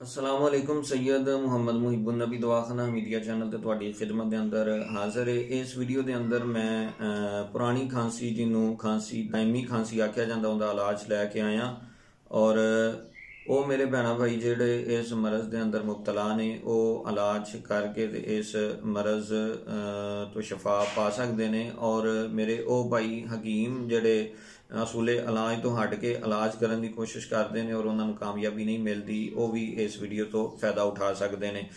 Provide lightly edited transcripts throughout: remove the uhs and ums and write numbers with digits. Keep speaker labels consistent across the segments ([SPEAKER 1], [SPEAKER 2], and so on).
[SPEAKER 1] अस्सलाम वालेकुम। सैयद मुहम्मद मुहिबुन नबी दवाखाना मीडिया चैनल ते तुहाडी खिदमत के अंदर हाज़र है। इस वीडियो के अंदर मैं पुरानी खांसी जिन्हों खांसी दायमी खांसी आख्या जाता उनका इलाज लैके आया और वो मेरे भैन भाई जेडे इस मरज़ के अंदर मुबतला ने वो इलाज करके इस मरज़ तो शफा पा सकते हैं। और मेरे ओ भाई हकीम जेडे असूले इलाज तो हट के इलाज करने की कोशिश करते हैं और उन्होंने कामयाबी नहीं मिलती, वो भी इस वीडियो तो फ़ायदा उठा सकते हैं।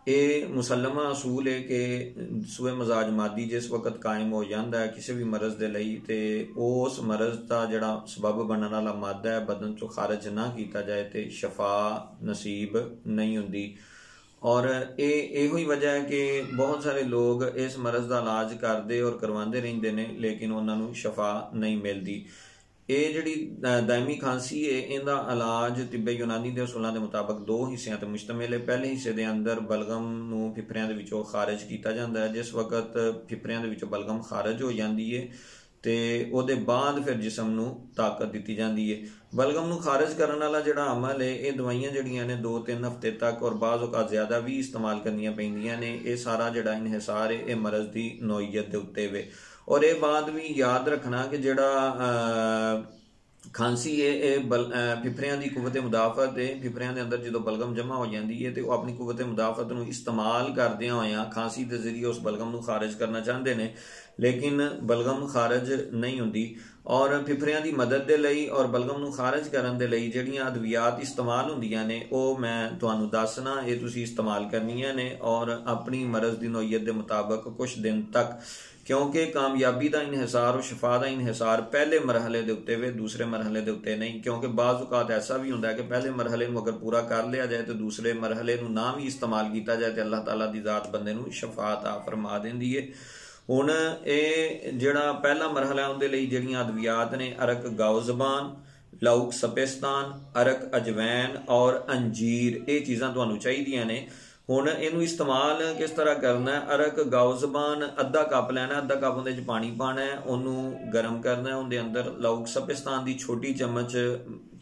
[SPEAKER 1] ये मुसलमा असूल है कि सूए मजाज मादी जिस वक्त कायम हो जाता है किसी भी मरज़ के लिए तो उस मरज़ का जड़ा सबब बनने वाला मादा है बदन चो खारिज ना किया जाए तो शफा नसीब नहीं होंदी। और यो ही वजह है कि बहुत सारे लोग इस मरज़ का इलाज करते और करवाते रहते हैं लेकिन उन्होंने शफा नहीं मिलती। ये जी दायमी खांसी है इनका इलाज तिब्बे यूनानी के असूलों के मुताबिक दो हिस्सों पर मुश्तमिल है। पहले हिस्से के अंदर बलगम नूं फिफरियां दे विचों खारिज किया जाता है। जिस वक्त फिफरियां दे विचों बलगम खारिज हो जाती है तो उसदे बाद फिर जिसम नूं ताकत दी जाती है। बलगम नूं खारिज करने वाला जिहड़ा अमल है ये दवाइयां जिहड़ियां ने 2-3 हफ्ते तक और बाज़ औकात ज़्यादा भी इस्तेमाल करनियां पैंदियां ने। ये सारा जिहड़ा इनहिसार है ये मरज़ की नौईयत के उत्ते वे। और ये बात भी याद रखना कि जिहड़ा खांसी है ये फिफरियां की कुव्वत मुदाफत है। फिफरियां के अंदर जो बलगम जमा हो जाती है तो अपनी कुव्वत मुदाफत को इस्तेमाल करदे होया खांसी के जरिए उस बलगम को खारिज करना चाहते हैं लेकिन बलगम खारिज नहीं होंदी। और फिफरियां की मदद के लिए और बलगम को खारिज करने के लिए जिहड़ियां अद्वियात इस्तेमाल होंदियां ने वो मैं तुहानू दसना ये तुसी इस्तेमाल करनियां ने और अपनी मरज़ की नौईयत के मुताबिक कुछ दिन तक, क्योंकि कामयाबी का इनहिसार और शफा का इनहिसार पहले मरहले के उत्ते वे दूसरे मरहले के उत्ते नहीं। क्योंकि बाज़ औकात ऐसा भी होंदा है कि पहले मरहले में अगर पूरा कर लिया जाए तो दूसरे मरहले में ना भी इस्तेमाल किया जाए तो अल्लाह ताला की ज़ात बंदे नूं शफा अता फरमा देंदी है। हुण ये जिहड़ा पहला मरहला उहदे लई जिहड़ियां अद्वियात ने अरक गाओज़बान, लौक सपेस्तान, अरक अजवैन और अंजीर ये चीज़ां तुहानूं चाहीदियां ने। हुण इनू इस्तेमाल किस तरह करना है, अरक गाओज़बान अद्धा कप लैना, अद्धा कप उहदे च पानी पाना है, उन्होंने गर्म करना है, उहदे अंदर लौक सपेस्तान की छोटी चम्मच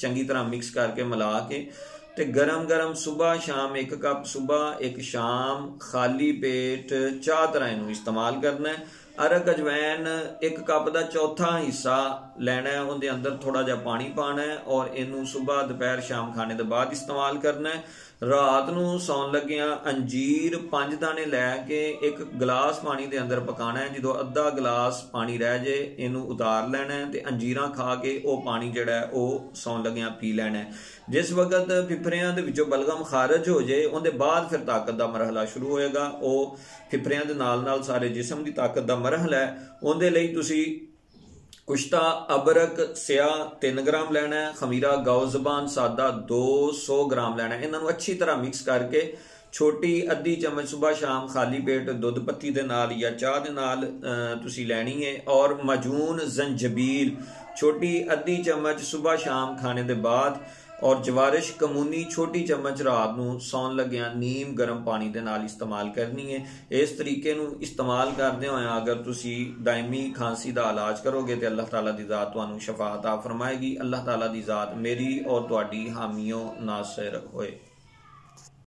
[SPEAKER 1] चंगी तरह मिक्स करके मिला के ते गरम गरम सुबह शाम एक कप सुबह एक शाम खाली पेट चाह तरह इनू इस्तेमाल करना है। अरक अजवैन एक कप का चौथा हिस्सा लेना है, उनके अंदर थोड़ा जा पानी पाना है और इनू सुबह दोपहर शाम खाने के बाद इस्तेमाल करना है। रात नूं सौन लग्या अंजीर 5 दाने लैके एक गिलास पानी के अंदर पकाना है। जो अद्धा गिलास पानी रह जाए इनू उतार लेना है तो अंजीर खा के वो पानी जिहड़ा है वो सौन लग्या पी लेना है। जिस वक्त फिफरियां दे विचों बलगम खारिज हो जाए उनके बाद फिर ताकत का मरहला शुरू होएगा। वो फिफरियां दे नाल सारे जिसम की ताकत का मरहला है। उनके लिए तुसी कुश्ता अबरक स्याह 3 ग्राम लेना है, खमीरा गाओज़बान सादा 200 ग्राम लेना है। इन्हों अच्छी तरह मिक्स करके छोटी अद्धी चम्मच सुबह शाम खाली पेट दुध पत्ती दे नाल या चाह दे नाल तुसी लैनी है। और मजून जंजबील छोटी अद्धी चम्मच सुबह शाम खाने के बाद और जवारिश कमूनी छोटी चम्मच रात नूं सौन लग्या नीम गर्म पानी के नाल इस्तेमाल करनी है। इस तरीके नूं इस्तेमाल करदे होए अगर तुसी दायमी खांसी का इलाज करोगे तो अल्लाह ताला दी ज़ात तुहानूं शफा अता फरमाएगी। अल्लाह ताला दी ज़ात मेरी और तुहाडी हामियों नासिर होए।